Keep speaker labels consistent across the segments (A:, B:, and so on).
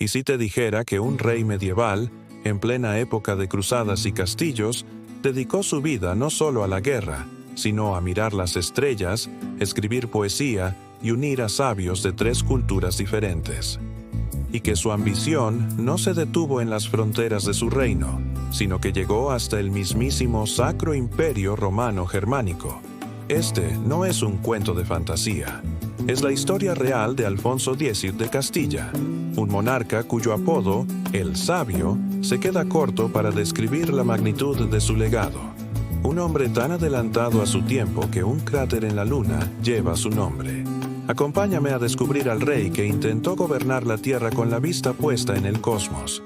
A: Y si te dijera que un rey medieval, en plena época de cruzadas y castillos, dedicó su vida no solo a la guerra, sino a mirar las estrellas, escribir poesía y unir a sabios de 3 culturas diferentes. Y que su ambición no se detuvo en las fronteras de su reino, sino que llegó hasta el mismísimo Sacro Imperio Romano Germánico. Este no es un cuento de fantasía. Es la historia real de Alfonso X de Castilla, un monarca cuyo apodo, el Sabio, se queda corto para describir la magnitud de su legado. Un hombre tan adelantado a su tiempo que un cráter en la luna lleva su nombre. Acompáñame a descubrir al rey que intentó gobernar la tierra con la vista puesta en el cosmos.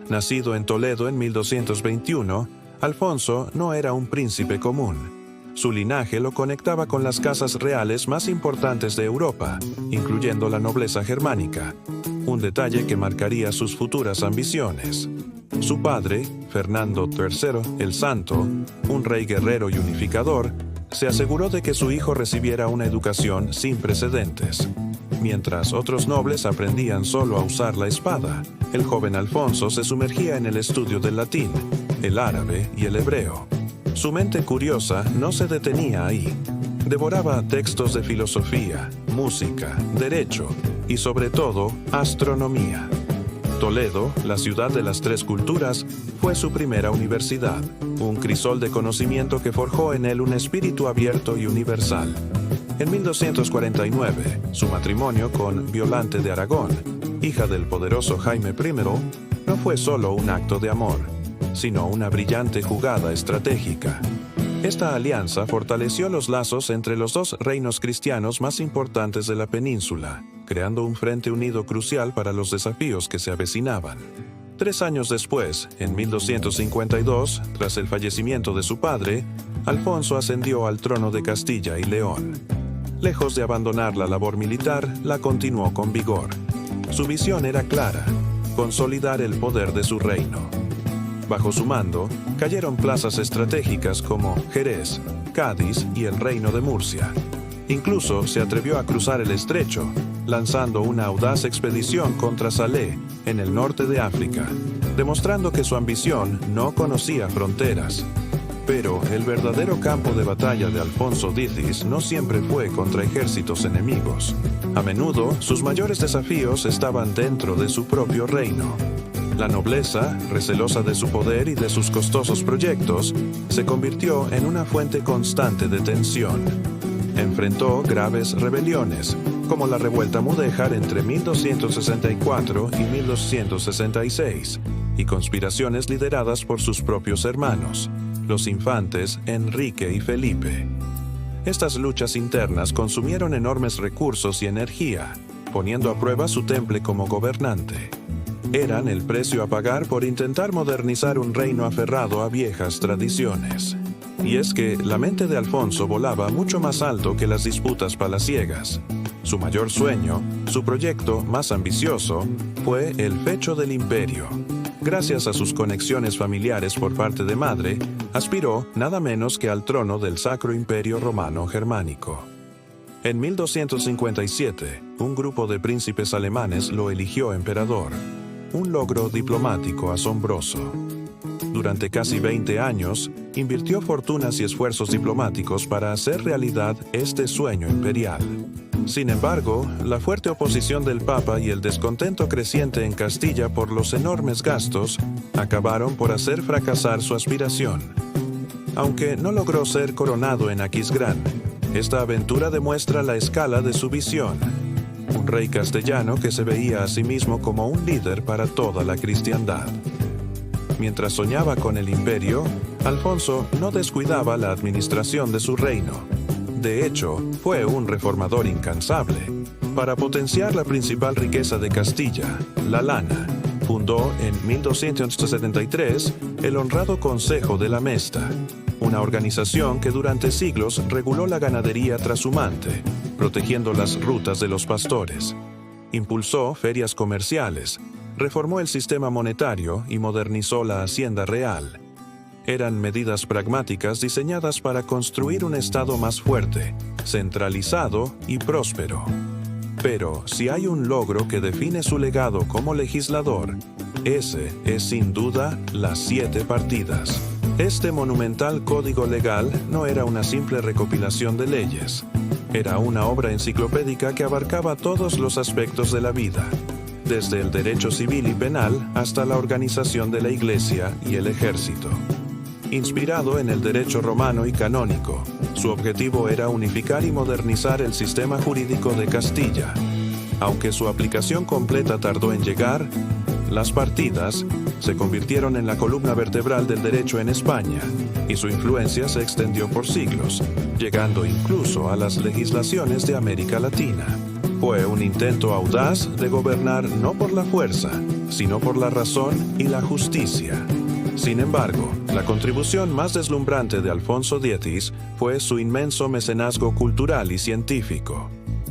A: Nacido en Toledo en 1221, Alfonso no era un príncipe común. Su linaje lo conectaba con las casas reales más importantes de Europa, incluyendo la nobleza germánica, un detalle que marcaría sus futuras ambiciones. Su padre, Fernando III el Santo, un rey guerrero y unificador, se aseguró de que su hijo recibiera una educación sin precedentes. Mientras otros nobles aprendían solo a usar la espada, el joven Alfonso se sumergía en el estudio del latín, el árabe y el hebreo. Su mente curiosa no se detenía ahí. Devoraba textos de filosofía, música, derecho y sobre todo astronomía. Toledo, la ciudad de las 3 culturas, fue su primera universidad, un crisol de conocimiento que forjó en él un espíritu abierto y universal. En 1249, su matrimonio con Violante de Aragón, hija del poderoso Jaime I, no fue solo un acto de amor, sino una brillante jugada estratégica. Esta alianza fortaleció los lazos entre los 2 reinos cristianos más importantes de la península, creando un frente unido crucial para los desafíos que se avecinaban. 3 años después, en 1252, tras el fallecimiento de su padre, Alfonso ascendió al trono de Castilla y León. Lejos de abandonar la labor militar, la continuó con vigor. Su visión era clara: consolidar el poder de su reino. Bajo su mando, cayeron plazas estratégicas como Jerez, Cádiz y el Reino de Murcia. Incluso se atrevió a cruzar el estrecho, lanzando una audaz expedición contra Salé, en el norte de África, demostrando que su ambición no conocía fronteras. Pero el verdadero campo de batalla de Alfonso X no siempre fue contra ejércitos enemigos. A menudo, sus mayores desafíos estaban dentro de su propio reino. La nobleza, recelosa de su poder y de sus costosos proyectos, se convirtió en una fuente constante de tensión. Enfrentó graves rebeliones, como la revuelta mudéjar entre 1264 y 1266, y conspiraciones lideradas por sus propios hermanos, los infantes Enrique y Felipe. Estas luchas internas consumieron enormes recursos y energía, poniendo a prueba su temple como gobernante. Eran el precio a pagar por intentar modernizar un reino aferrado a viejas tradiciones. Y es que la mente de Alfonso volaba mucho más alto que las disputas palaciegas. Su mayor sueño, su proyecto más ambicioso, fue el pecho del imperio. Gracias a sus conexiones familiares por parte de madre, aspiró nada menos que al trono del Sacro Imperio Romano Germánico. En 1257, un grupo de príncipes alemanes lo eligió emperador. Un logro diplomático asombroso. Durante casi 20 años, invirtió fortunas y esfuerzos diplomáticos para hacer realidad este sueño imperial. Sin embargo, la fuerte oposición del Papa y el descontento creciente en Castilla por los enormes gastos acabaron por hacer fracasar su aspiración. Aunque no logró ser coronado en Aquisgrán, esta aventura demuestra la escala de su visión. Un rey castellano que se veía a sí mismo como un líder para toda la cristiandad. Mientras soñaba con el imperio, Alfonso no descuidaba la administración de su reino. De hecho, fue un reformador incansable. Para potenciar la principal riqueza de Castilla, la lana, fundó en 1273 el honrado Consejo de la Mesta, una organización que durante siglos reguló la ganadería trashumante, protegiendo las rutas de los pastores. Impulsó ferias comerciales, reformó el sistema monetario y modernizó la hacienda real. Eran medidas pragmáticas diseñadas para construir un Estado más fuerte, centralizado y próspero. Pero si hay un logro que define su legado como legislador, ese es sin duda las 7 partidas. Este monumental código legal no era una simple recopilación de leyes. Era una obra enciclopédica que abarcaba todos los aspectos de la vida, desde el derecho civil y penal hasta la organización de la Iglesia y el ejército. Inspirado en el derecho romano y canónico, su objetivo era unificar y modernizar el sistema jurídico de Castilla. Aunque su aplicación completa tardó en llegar, las partidas se convirtieron en la columna vertebral del derecho en España, y su influencia se extendió por siglos, llegando incluso a las legislaciones de América Latina. Fue un intento audaz de gobernar no por la fuerza, sino por la razón y la justicia. Sin embargo, la contribución más deslumbrante de Alfonso X fue su inmenso mecenazgo cultural y científico.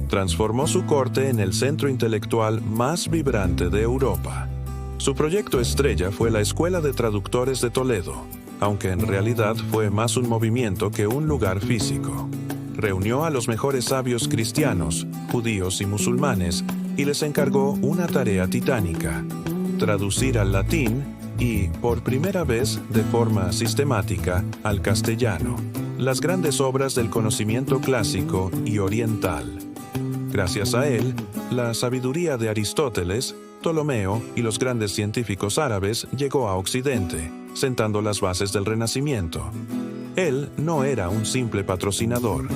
A: Transformó su corte en el centro intelectual más vibrante de Europa. Su proyecto estrella fue la Escuela de Traductores de Toledo, aunque en realidad fue más un movimiento que un lugar físico. Reunió a los mejores sabios cristianos, judíos y musulmanes y les encargó una tarea titánica: traducir al latín y, por primera vez de forma sistemática, al castellano, las grandes obras del conocimiento clásico y oriental. Gracias a él, la sabiduría de Aristóteles, Ptolomeo y los grandes científicos árabes llegó a Occidente, sentando las bases del Renacimiento. Él no era un simple patrocinador,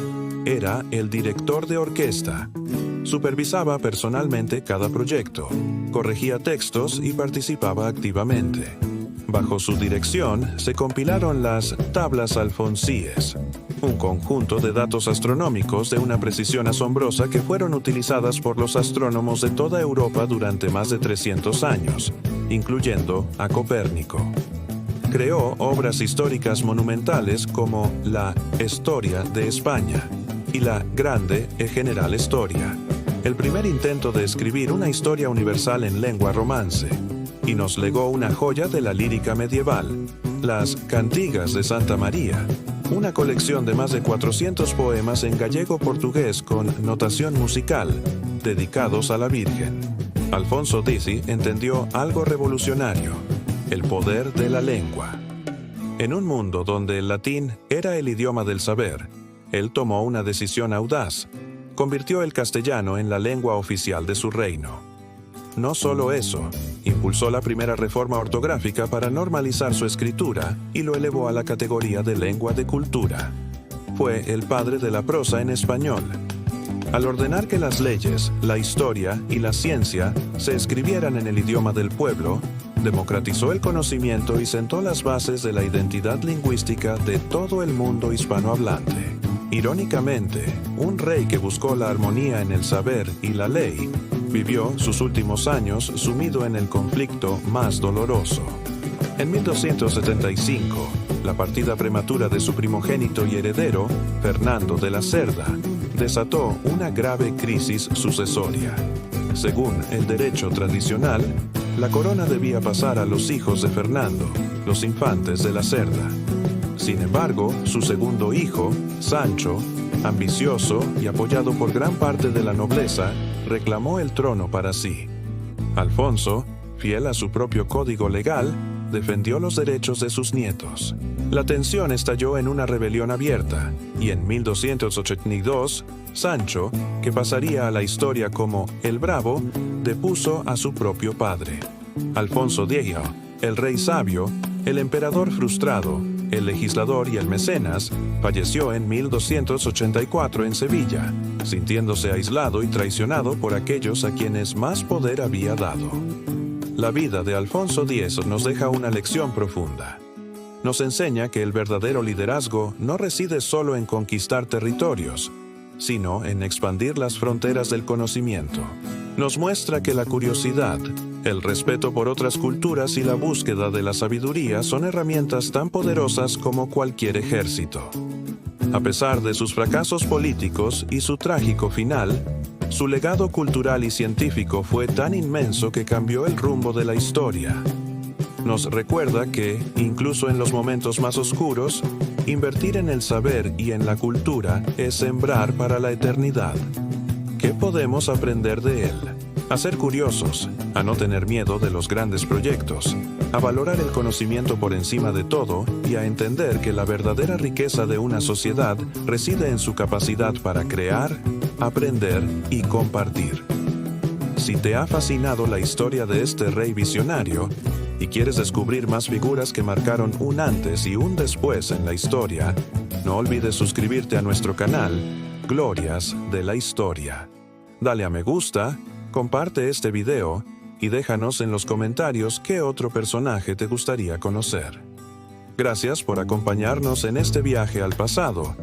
A: era el director de orquesta. Supervisaba personalmente cada proyecto, corregía textos y participaba activamente. Bajo su dirección se compilaron las Tablas Alfonsíes, un conjunto de datos astronómicos de una precisión asombrosa que fueron utilizadas por los astrónomos de toda Europa durante más de 300 años, incluyendo a Copérnico. Creó obras históricas monumentales como la Historia de España y la Grande e General Historia, el primer intento de escribir una historia universal en lengua romance, y nos legó una joya de la lírica medieval, las Cantigas de Santa María, una colección de más de 400 poemas en gallego-portugués con notación musical, dedicados a la Virgen. Alfonso X entendió algo revolucionario: el poder de la lengua. En un mundo donde el latín era el idioma del saber, él tomó una decisión audaz: convirtió el castellano en la lengua oficial de su reino. No solo eso, impulsó la primera reforma ortográfica para normalizar su escritura y lo elevó a la categoría de lengua de cultura. Fue el padre de la prosa en español. Al ordenar que las leyes, la historia y la ciencia se escribieran en el idioma del pueblo, democratizó el conocimiento y sentó las bases de la identidad lingüística de todo el mundo hispanohablante. Irónicamente, un rey que buscó la armonía en el saber y la ley, vivió sus últimos años sumido en el conflicto más doloroso. En 1275, la partida prematura de su primogénito y heredero, Fernando de la Cerda, desató una grave crisis sucesoria. Según el derecho tradicional, la corona debía pasar a los hijos de Fernando, los infantes de la Cerda. Sin embargo, su segundo hijo, Sancho, ambicioso y apoyado por gran parte de la nobleza, reclamó el trono para sí. Alfonso, fiel a su propio código legal, defendió los derechos de sus nietos. La tensión estalló en una rebelión abierta, y en 1282, Sancho, que pasaría a la historia como el Bravo, depuso a su propio padre. Alfonso X, el rey sabio, el emperador frustrado, el legislador y el mecenas, falleció en 1284 en Sevilla, sintiéndose aislado y traicionado por aquellos a quienes más poder había dado. La vida de Alfonso X nos deja una lección profunda. Nos enseña que el verdadero liderazgo no reside solo en conquistar territorios, sino en expandir las fronteras del conocimiento. Nos muestra que la curiosidad, el respeto por otras culturas y la búsqueda de la sabiduría son herramientas tan poderosas como cualquier ejército. A pesar de sus fracasos políticos y su trágico final, su legado cultural y científico fue tan inmenso que cambió el rumbo de la historia. Nos recuerda que, incluso en los momentos más oscuros, invertir en el saber y en la cultura es sembrar para la eternidad. ¿Qué podemos aprender de él? A ser curiosos, a no tener miedo de los grandes proyectos, a valorar el conocimiento por encima de todo y a entender que la verdadera riqueza de una sociedad reside en su capacidad para crear, aprender y compartir. Si te ha fascinado la historia de este rey visionario y quieres descubrir más figuras que marcaron un antes y un después en la historia, no olvides suscribirte a nuestro canal, Glorias de la Historia. Dale a me gusta, comparte este video y déjanos en los comentarios qué otro personaje te gustaría conocer. Gracias por acompañarnos en este viaje al pasado.